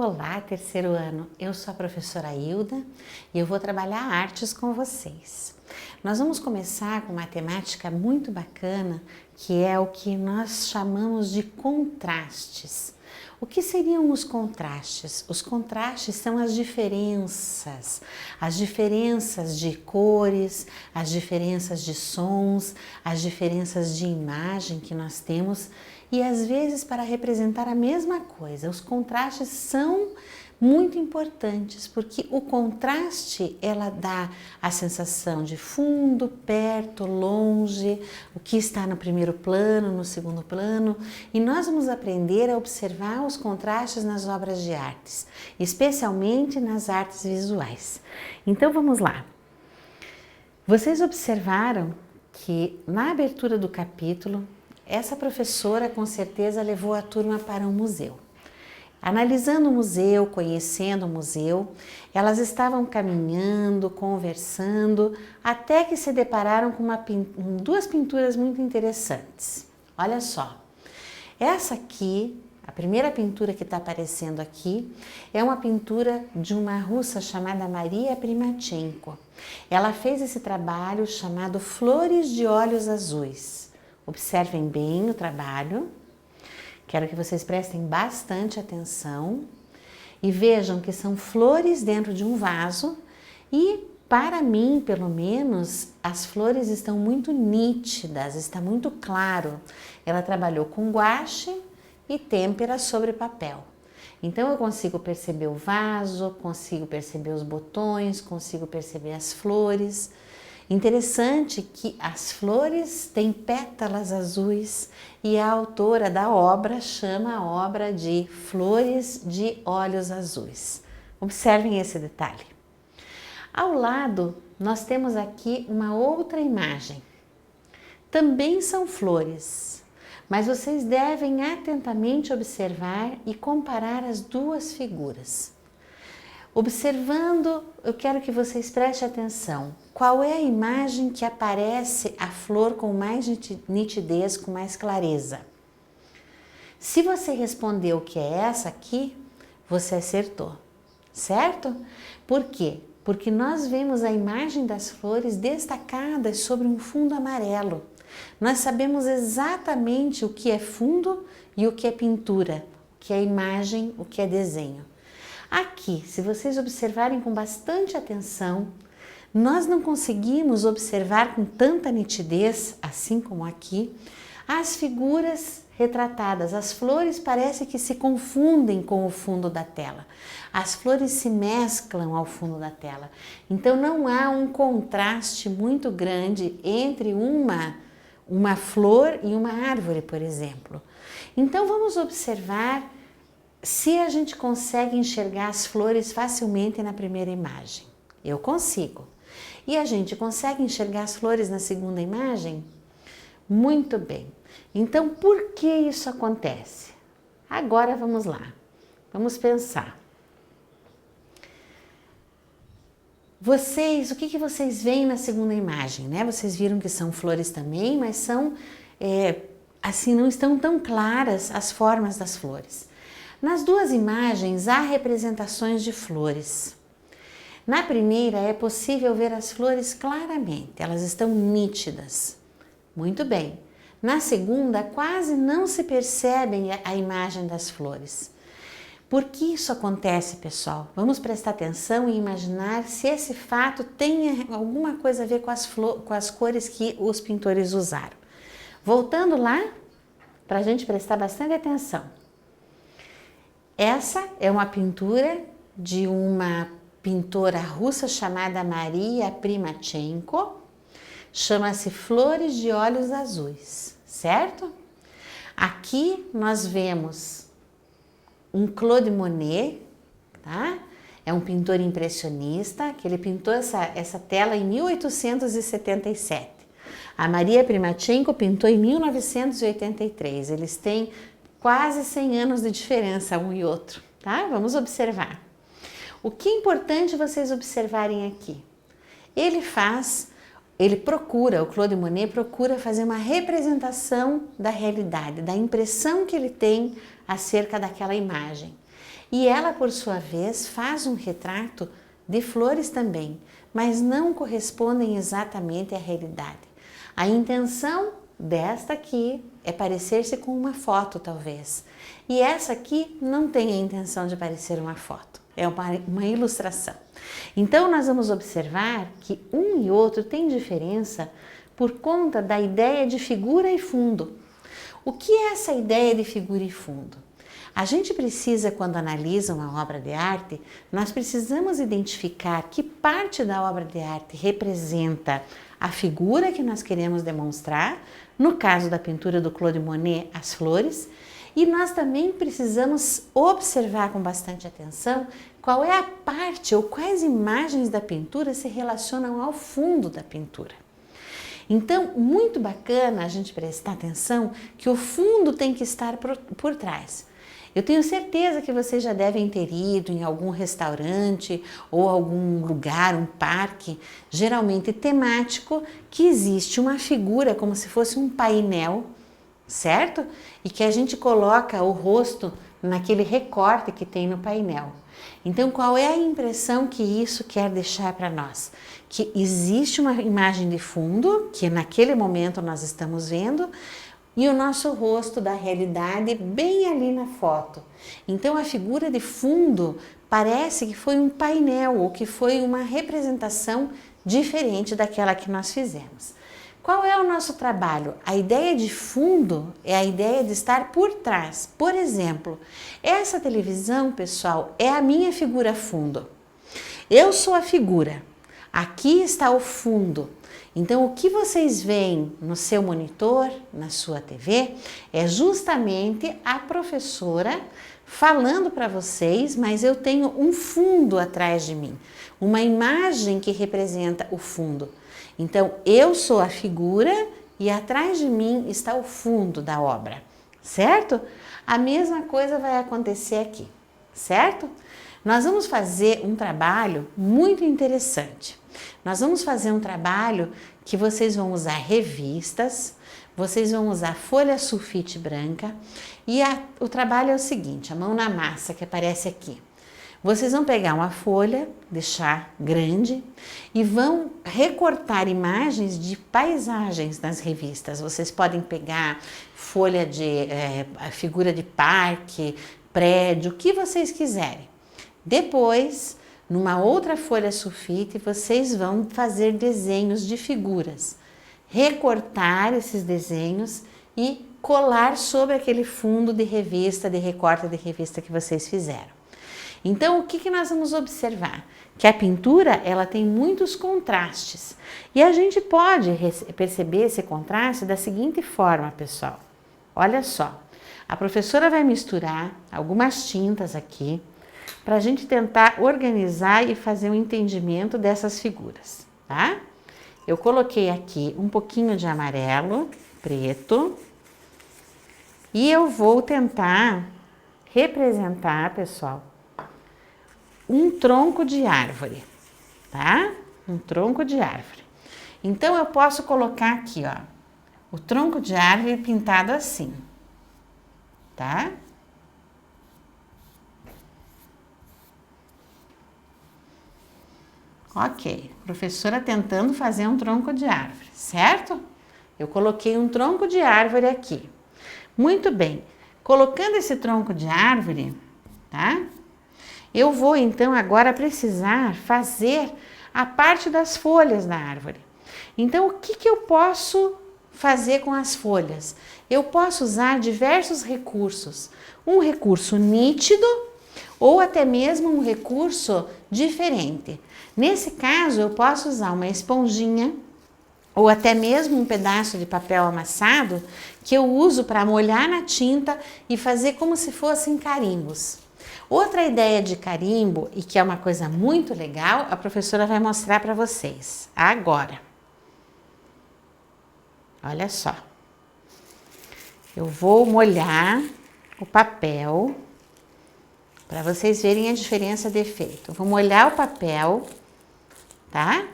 Olá, terceiro ano. Eu sou a professora Hilda e eu vou trabalhar artes com vocês. Nós vamos começar com uma temática muito bacana, que é o que nós chamamos de contrastes. O que seriam os contrastes? Os contrastes são as diferenças de cores, as diferenças de sons, as diferenças de imagem que nós temos e às vezes para representar a mesma coisa. Os contrastes são muito importantes porque o contraste ela dá a sensação de fundo, perto, longe, o que está no primeiro plano, no segundo plano, e nós vamos aprender a observar os contrastes nas obras de artes, especialmente nas artes visuais. Então vamos lá. Vocês observaram que na abertura do capítulo, essa professora com certeza levou a turma para um museu. Analisando o museu, conhecendo o museu, elas estavam caminhando, conversando, até que se depararam com duas pinturas muito interessantes. Olha só, essa aqui, a primeira pintura que está aparecendo aqui, é uma pintura de uma russa chamada Maria Primachenko. Ela fez esse trabalho chamado Flores de Olhos Azuis. Observem bem o trabalho. Quero que vocês prestem bastante atenção e vejam que são flores dentro de um vaso e, para mim, pelo menos, as flores estão muito nítidas, está muito claro. Ela trabalhou com guache e têmpera sobre papel. Então eu consigo perceber o vaso, consigo perceber os botões, consigo perceber as flores. Interessante que as flores têm pétalas azuis e a autora da obra chama a obra de Flores de Olhos Azuis. Observem esse detalhe. Ao lado, nós temos aqui uma outra imagem. Também são flores, mas vocês devem atentamente observar e comparar as duas figuras. Observando, eu quero que vocês prestem atenção. Qual é a imagem que aparece a flor com mais nitidez, com mais clareza? Se você respondeu que é essa aqui, você acertou, certo? Por quê? Porque nós vemos a imagem das flores destacadas sobre um fundo amarelo. Nós sabemos exatamente o que é fundo e o que é pintura, o que é imagem, o que é desenho. Aqui, se vocês observarem com bastante atenção, nós não conseguimos observar com tanta nitidez, assim como aqui, as figuras retratadas. As flores parece que se confundem com o fundo da tela. As flores se mesclam ao fundo da tela. Então não há um contraste muito grande entre uma flor e uma árvore, por exemplo. Então vamos observar se a gente consegue enxergar as flores facilmente na primeira imagem. Eu consigo. E a gente consegue enxergar as flores na segunda imagem? Muito bem. Então, por que isso acontece? Agora vamos lá. Vamos pensar. O que vocês veem na segunda imagem, né? Vocês viram que são flores também, mas são, assim, não estão tão claras as formas das flores. Nas duas imagens há representações de flores. Na primeira é possível ver as flores claramente, elas estão nítidas. Muito bem. Na segunda quase não se percebe a imagem das flores. Por que isso acontece, pessoal? Vamos prestar atenção e imaginar se esse fato tem alguma coisa a ver com as cores que os pintores usaram. Voltando lá, para a gente prestar bastante atenção. Essa é uma pintura de uma pintora russa chamada Maria Primachenko. Chama-se Flores de Olhos Azuis, certo? Aqui nós vemos um Claude Monet, tá? É um pintor impressionista que ele pintou essa tela em 1877. A Maria Primachenko pintou em 1983. Eles têm quase 100 anos de diferença um e outro, tá? Vamos observar. O que é importante vocês observarem aqui? O Claude Monet procura fazer uma representação da realidade, da impressão que ele tem acerca daquela imagem. E ela, por sua vez, faz um retrato de flores também, mas não correspondem exatamente à realidade. A intenção desta aqui é parecer-se com uma foto, talvez. E essa aqui não tem a intenção de parecer uma foto, é uma ilustração. Então, nós vamos observar que um e outro têm diferença por conta da ideia de figura e fundo. O que é essa ideia de figura e fundo? A gente precisa, quando analisa uma obra de arte, nós precisamos identificar que parte da obra de arte representa a figura que nós queremos demonstrar, no caso da pintura do Claude Monet, as flores, e nós também precisamos observar com bastante atenção qual é a parte ou quais imagens da pintura se relacionam ao fundo da pintura. Então, muito bacana a gente prestar atenção que o fundo tem que estar por trás. Eu tenho certeza que vocês já devem ter ido em algum restaurante ou algum lugar, um parque, geralmente temático, que existe uma figura como se fosse um painel, certo? E que a gente coloca o rosto naquele recorte que tem no painel. Então, qual é a impressão que isso quer deixar para nós? Que existe uma imagem de fundo, que naquele momento nós estamos vendo, e o nosso rosto da realidade bem ali na foto. Então, a figura de fundo parece que foi um painel ou que foi uma representação diferente daquela que nós fizemos. Qual é o nosso trabalho? A ideia de fundo é a ideia de estar por trás. Por exemplo, essa televisão, pessoal, é a minha figura fundo. Eu sou a figura. Aqui está o fundo. Então, o que vocês veem no seu monitor, na sua TV, é justamente a professora falando para vocês, mas eu tenho um fundo atrás de mim, uma imagem que representa o fundo. Então, eu sou a figura e atrás de mim está o fundo da obra, certo? A mesma coisa vai acontecer aqui, certo? Nós vamos fazer um trabalho muito interessante. Nós vamos fazer um trabalho que vocês vão usar revistas, vocês vão usar folha sulfite branca e o trabalho é o seguinte, a mão na massa que aparece aqui. Vocês vão pegar uma folha, deixar grande e vão recortar imagens de paisagens nas revistas. Vocês podem pegar folha de figura de parque, prédio, o que vocês quiserem. Depois, numa outra folha sulfite, vocês vão fazer desenhos de figuras, recortar esses desenhos e colar sobre aquele fundo de revista, de recorte de revista que vocês fizeram. Então, o que nós vamos observar? Que a pintura, ela tem muitos contrastes. E a gente pode perceber esse contraste da seguinte forma, pessoal. Olha só, a professora vai misturar algumas tintas aqui, para a gente tentar organizar e fazer um entendimento dessas figuras, tá? Eu coloquei aqui um pouquinho de amarelo, preto, e eu vou tentar representar, pessoal, um tronco de árvore, tá? Um tronco de árvore. Então, eu posso colocar aqui, ó, o tronco de árvore pintado assim, tá? Ok, professora tentando fazer um tronco de árvore, certo? Eu coloquei um tronco de árvore aqui. Muito bem, colocando esse tronco de árvore, tá? Eu vou então agora precisar fazer a parte das folhas da árvore. Então, o que eu posso fazer com as folhas? Eu posso usar diversos recursos. Um recurso nítido ou até mesmo um recurso diferente. Nesse caso, eu posso usar uma esponjinha ou até mesmo um pedaço de papel amassado que eu uso para molhar na tinta e fazer como se fossem carimbos. Outra ideia de carimbo, e que é uma coisa muito legal, a professora vai mostrar para vocês agora. Olha só. Eu vou molhar o papel para vocês verem a diferença de efeito. Eu vou molhar o papel, tá?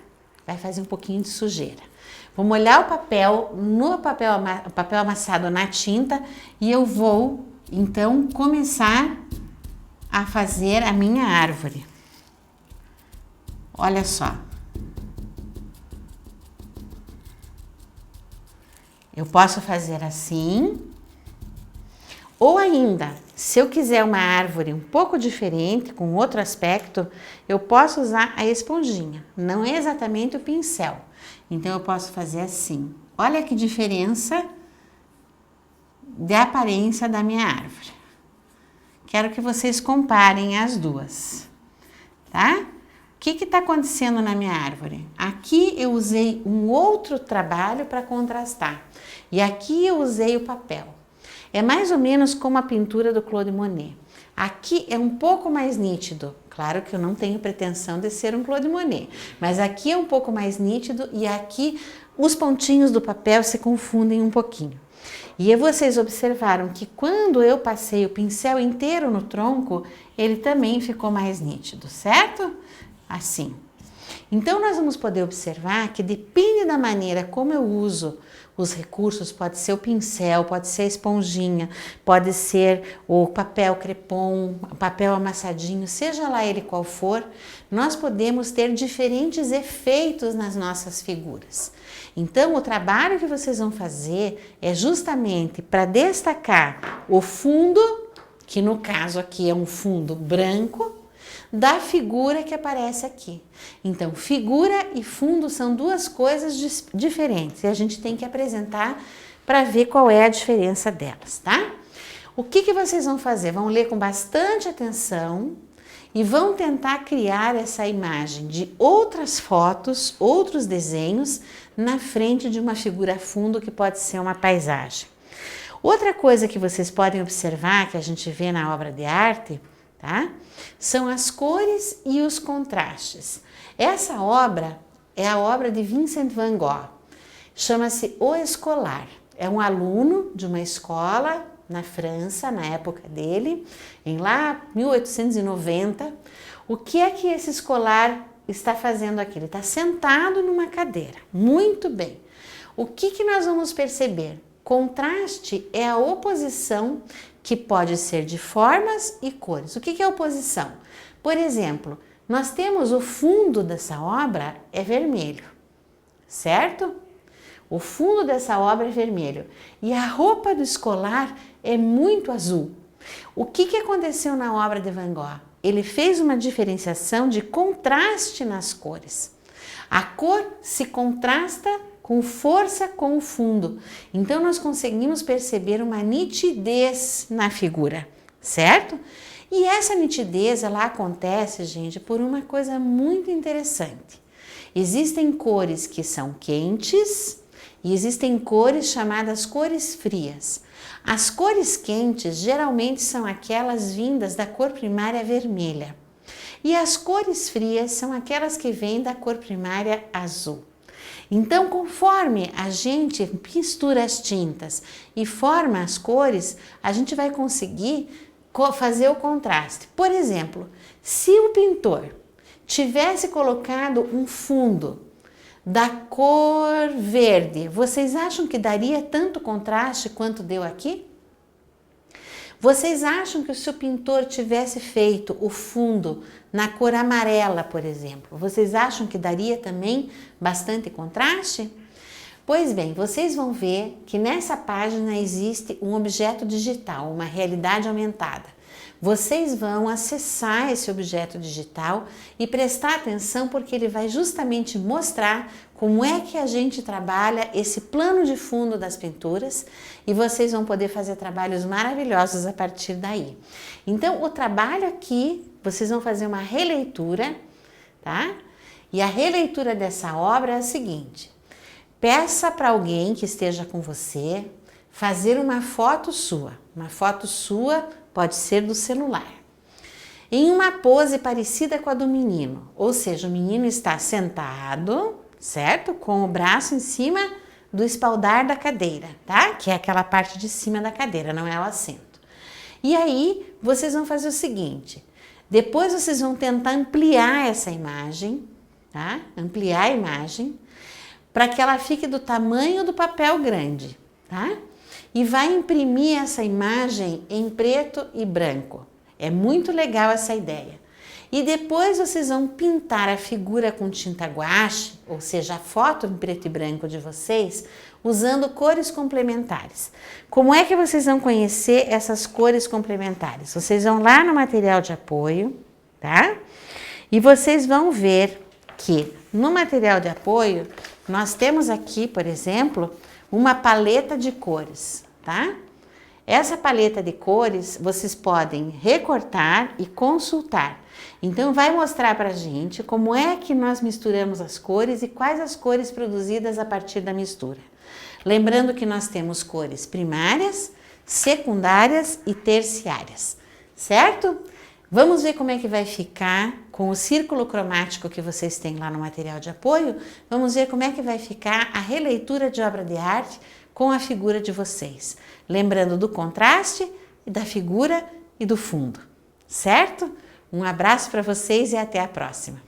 Vai fazer um pouquinho de sujeira. Vou molhar o papel no papel amassado na tinta e eu vou, então, começar a fazer a minha árvore. Olha só. Eu posso fazer assim, ou ainda, se eu quiser uma árvore um pouco diferente, com outro aspecto, eu posso usar a esponjinha, não é exatamente o pincel. Então eu posso fazer assim. Olha que diferença de aparência da minha árvore. Quero que vocês comparem as duas, tá? O que está acontecendo na minha árvore? Aqui eu usei um outro trabalho para contrastar e aqui eu usei o papel. É mais ou menos como a pintura do Claude Monet. Aqui é um pouco mais nítido. Claro que eu não tenho pretensão de ser um Claude Monet, mas aqui é um pouco mais nítido e aqui os pontinhos do papel se confundem um pouquinho. E vocês observaram que quando eu passei o pincel inteiro no tronco, ele também ficou mais nítido, certo? Assim. Então, nós vamos poder observar que depende da maneira como eu uso os recursos, pode ser o pincel, pode ser a esponjinha, pode ser o papel crepom, o papel amassadinho, seja lá ele qual for, nós podemos ter diferentes efeitos nas nossas figuras. Então, o trabalho que vocês vão fazer é justamente para destacar o fundo, que no caso aqui é um fundo branco, da figura que aparece aqui. Então, figura e fundo são duas coisas diferentes e a gente tem que apresentar para ver qual é a diferença delas, tá? O que vocês vão fazer? Vão ler com bastante atenção e vão tentar criar essa imagem de outras fotos, outros desenhos na frente de uma figura fundo que pode ser uma paisagem. Outra coisa que vocês podem observar, que a gente vê na obra de arte, tá? São as cores e os contrastes. Essa obra é a obra de Vincent van Gogh. Chama-se O Escolar. É um aluno de uma escola na França, na época dele, em lá 1890. O que é que esse escolar está fazendo aqui? Ele está sentado numa cadeira. Muito bem. O que nós vamos perceber? Contraste é a oposição que pode ser de formas e cores. O que é oposição? Por exemplo, nós temos o fundo dessa obra é vermelho, certo? O fundo dessa obra é vermelho e a roupa do escolar é muito azul. O que aconteceu na obra de Van Gogh? Ele fez uma diferenciação de contraste nas cores. A cor se contrasta com força com o fundo. Então, nós conseguimos perceber uma nitidez na figura, certo? E essa nitidez, ela acontece, gente, por uma coisa muito interessante. Existem cores que são quentes e existem cores chamadas cores frias. As cores quentes geralmente são aquelas vindas da cor primária vermelha. E as cores frias são aquelas que vêm da cor primária azul. Então, conforme a gente mistura as tintas e forma as cores, a gente vai conseguir fazer o contraste. Por exemplo, se o pintor tivesse colocado um fundo da cor verde, vocês acham que daria tanto contraste quanto deu aqui? Vocês acham que se o pintor tivesse feito o fundo na cor amarela, por exemplo, vocês acham que daria também bastante contraste? Pois bem, vocês vão ver que nessa página existe um objeto digital, uma realidade aumentada. Vocês vão acessar esse objeto digital e prestar atenção porque ele vai justamente mostrar como é que a gente trabalha esse plano de fundo das pinturas e vocês vão poder fazer trabalhos maravilhosos a partir daí. Então, o trabalho aqui, vocês vão fazer uma releitura, tá? E a releitura dessa obra é a seguinte: peça para alguém que esteja com você fazer uma foto sua. Uma foto sua pode ser do celular. Em uma pose parecida com a do menino, ou seja, o menino está sentado, certo? Com o braço em cima do espaldar da cadeira, tá? Que é aquela parte de cima da cadeira, não é o assento. E aí, vocês vão fazer o seguinte: depois vocês vão tentar ampliar essa imagem, tá? Ampliar a imagem para que ela fique do tamanho do papel grande, tá? E vai imprimir essa imagem em preto e branco. É muito legal essa ideia. E depois vocês vão pintar a figura com tinta guache, ou seja, a foto em preto e branco de vocês, usando cores complementares. Como é que vocês vão conhecer essas cores complementares? Vocês vão lá no material de apoio, tá? E vocês vão ver que no material de apoio nós temos aqui, por exemplo, uma paleta de cores, tá? Essa paleta de cores vocês podem recortar e consultar. Então vai mostrar pra gente como é que nós misturamos as cores e quais as cores produzidas a partir da mistura. Lembrando que nós temos cores primárias, secundárias e terciárias, certo? Vamos ver como é que vai ficar com o círculo cromático que vocês têm lá no material de apoio. Vamos ver como é que vai ficar a releitura de obra de arte com a figura de vocês. Lembrando do contraste, da figura e do fundo, certo? Um abraço para vocês e até a próxima!